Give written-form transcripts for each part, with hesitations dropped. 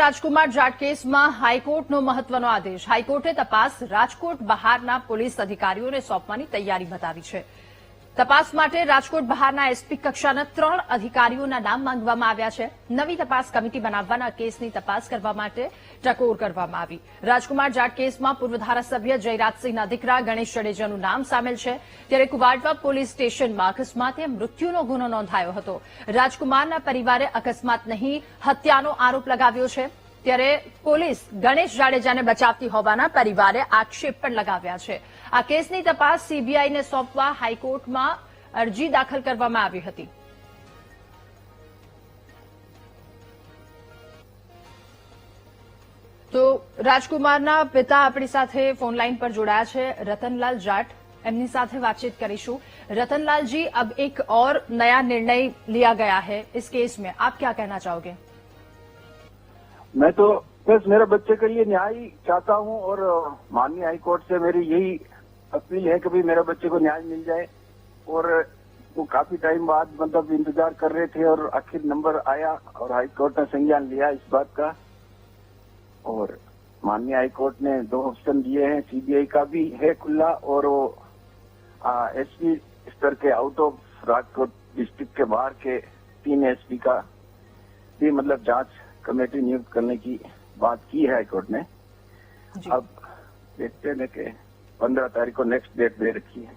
રાજકુમાર જાટ કેસમાં હાઈકોર્ટનો મહત્વનો આદેશ. હાઈકોર્ટે તપાસ રાજકોટ બહારના પોલીસ અધિકારીઓને સોંપવાની તૈયારી બતાવી છે. તપાસ માટે રાજકોટ બહારના એસપી કક્ષાના 3 અધિકારીઓના નામ માંગવામાં આવ્યા છે. નવી તપાસ કમિટી બનાવવાના કેસની તપાસ કરવા માટે ટકોર કરવામાં આવી. રાજકુમાર જાટ કેસમાં પૂર્વ ધારાસભ્ય જયરાજસિંહના દીકરા ગણેશ જાડેજાનું નામ સામેલ છે. ત્યારે કુવાડવા પોલીસ સ્ટેશનમાં અકસ્માતે મૃત્યુનો ગુનો નોંધાયો હતો. રાજકુમારના પરિવારે અકસ્માત નહીં હત્યાનો આરોપ લગાવ્યો છે. ત્યારે પોલીસ ગણેશ જાડેજાને બચાવતી હોવાના પરિવારે આક્ષેપ પણ લગાવ્યા છે. આ કેસની તપાસ સીબીઆઈને સોંપવા હાઈકોર્ટમાં અરજી દાખલ કરવામાં આવી હતી. તો રાજકુમારના પિતા આપણી સાથે ફોનલાઈન પર જોડાયા છે, રતनलाल जाट. एमनी साथ बातचीत करीशू. रतनलाल जी, अब एक और नया निर्णय लिया गया है इस केस में, आप क्या कहना चाहोगे? मैं तो बस मेरे बच्चे के लिए न्याय चाहता हूं और माननीय हाईकोर्ट से मेरी यही अपील है कि भाई मेरे बच्चे को न्याय मिल जाए. और वो काफी टाइम बाद मतलब इंतजार कर रहे थे और आखिर नंबर आया और हाईकोर्ट ने संज्ञान लिया इस बात का. और माननीय हाईकोर्ट ने 2 ऑप्शन दिए हैं, सीबीआई का भी है खुला और वो एसपी स्तर के आउट ऑफ राजकोट डिस्ट्रिक्ट के बाहर के 3 एसपी का भी मतलब जांच कमेटी नियुक्त करने की बात की है हाईकोर्ट ने. अब देखते हैं कि 15 तारीख को नेक्स्ट डेट दे रखी है.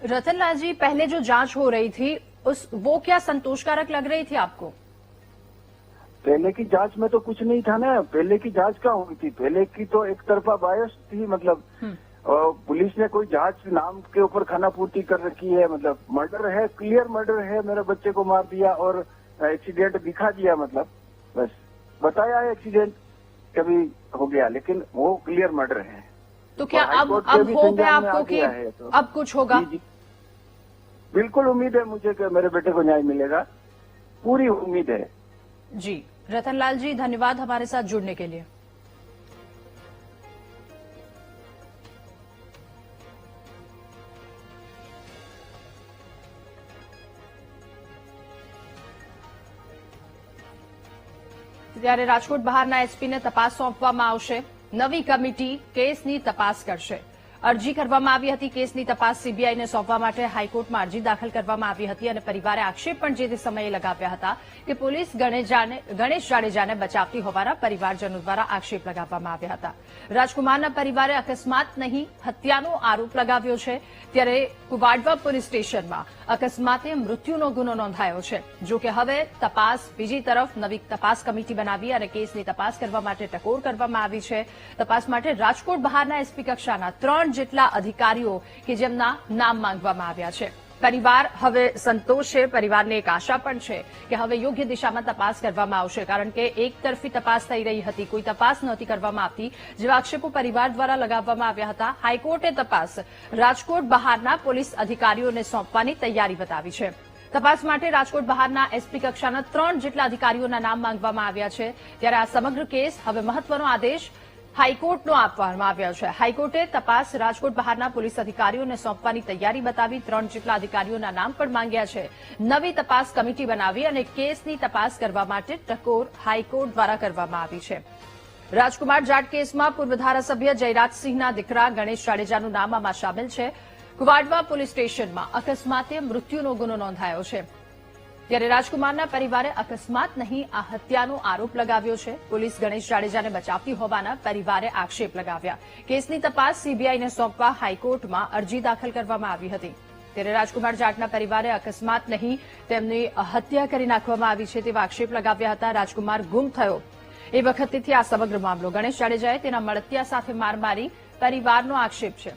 रतनलाल जी, पहले जो जांच हो रही थी वो क्या संतोषकारक लग रही थी आपको? पहले की जांच में तो कुछ नहीं था ना. पहले की जांच क्या हुई थी? पहले की तो एक तरफा बायस थी. मतलब पुलिस ने कोई जांच नाम के ऊपर खानापूर्ति कर रखी है. मतलब मर्डर है, क्लियर मर्डर है, मेरे बच्चे को मार दिया और एक्सीडेंट दिखा दिया. मतलब बस बताया है एक्सीडेंट कभी हो गया, लेकिन वो क्लियर मर्डर है. तो क्या अब होप है आपको कि अब कुछ होगा? जी, बिल्कुल उम्मीद है मुझे कि मेरे बेटे को न्याय मिलेगा, पूरी उम्मीद है. जी, रतनलाल जी, धन्यवाद हमारे साथ जुड़ने के लिए. ત્યારે રાજકોટ બહારના એસપીને તપાસ સોંપવામાં આવશે. નવી કમિટી કેસની તપાસ કરશે. અરજી કરવામાં આવી હતી. કેસની તપાસ સીબીઆઈને સોંપવા માટે હાઈકોર્ટમાં અરજી દાખલ કરવામાં આવી હતી અને પરિવારે આક્ષેપ પણ જે તે સમયે લગાવ્યા હતા કે પોલીસ ગણેશ જાડેજાને બચાવતી હોવાના પરિવારજનો દ્વારા આક્ષેપ લગાવવામાં આવ્યા હતા. રાજકુમારના પરિવારે અકસ્માત નહીં હત્યાનો આરોપ લગાવ્યો છે. ત્યારે કુવાડવા પોલીસ સ્ટેશનમાં અકસ્માતે મૃત્યુનો ગુનો નોંધાયો છે. જો કે હવે તપાસ બીજી તરફ નવી તપાસ કમિટી બનાવી અને કેસની તપાસ કરવા માટે ટકોર કરવામાં આવી છે. તપાસ માટે રાજકોટ બહારના એસપી કક્ષાના 3 જેટલા અધિકારીઓ કે જેમના નામ માંગવામાં આવ્યા છે. પરિવાર હવે સંતોષ છે. પરિવારને એક આશા પણ છે કે હવે યોગ્ય દિશામાં તપાસ કરવામાં આવશે, કારણ કે એક તરફી તપાસ થઈ રહી હતી, કોઈ તપાસ નહોતી કરવામાં આવતી, જેવા આક્ષેપો પરિવાર દ્વારા લગાવવામાં આવ્યા હતા. હાઈકોર્ટે તપાસ રાજકોટ બહારના પોલીસ અધિકારીઓને સોંપવાની તૈયારી બતાવી છે. તપાસ માટે રાજકોટ બહારના એસપી કક્ષાના 3 જેટલા અધિકારીઓના નામ માંગવામાં આવ્યા છે. ત્યારે આ સમગ્ર કેસ હવે મહત્વનો આદેશ હાઈકોર્ટનો આપવામાં આવ્યો છે. હાઈકોર્ટે તપાસ રાજકોટ બહારના પોલીસ અધિકારીઓને સોંપવાની તૈયારી બતાવી 3 જેટલા અધિકારીઓના નામ પણ માંગ્યા છે. નવી તપાસ કમિટી બનાવી અને કેસની તપાસ કરવા માટે ટકોર હાઈકોર્ટ દ્વારા કરવામાં આવી છે. રાજકુમાર જાટ કેસમાં પૂર્વ ધારાસભ્ય જયરાજસિંહના દીકરા ગણેશ જાડેજાનું નામ આમાં સામેલ છે. કુવાડવા પોલીસ સ્ટેશનમાં અકસ્માતે મૃત્યુનો ગુનો નોંધાયો છે. ત્યારે રાજકુમારના પરિવારે અકસ્માત નહીં આ હત્યાનો આરોપ લગાવ્યો છે. પોલીસ ગણેશ જાડેજાને બચાવતી હોવાના પરિવારે આક્ષેપ લગાવ્યા. કેસની તપાસ સીબીઆઈને સોંપવા હાઈકોર્ટમાં અરજી દાખલ કરવામાં આવી હતી. ત્યારે રાજકુમાર જાટના પરિવારે અકસ્માત નહીં તેમની હત્યા કરી નાખવામાં આવી છે તેવા આક્ષેપ લગાવ્યા હતા. રાજકુમાર ગુમ થયો એ વખતથી આ સમગ્ર મામલો ગણેશ જાડેજાએ તેના મળતિયા સાથે માર મારી પરિવારનો આક્ષેપ છે.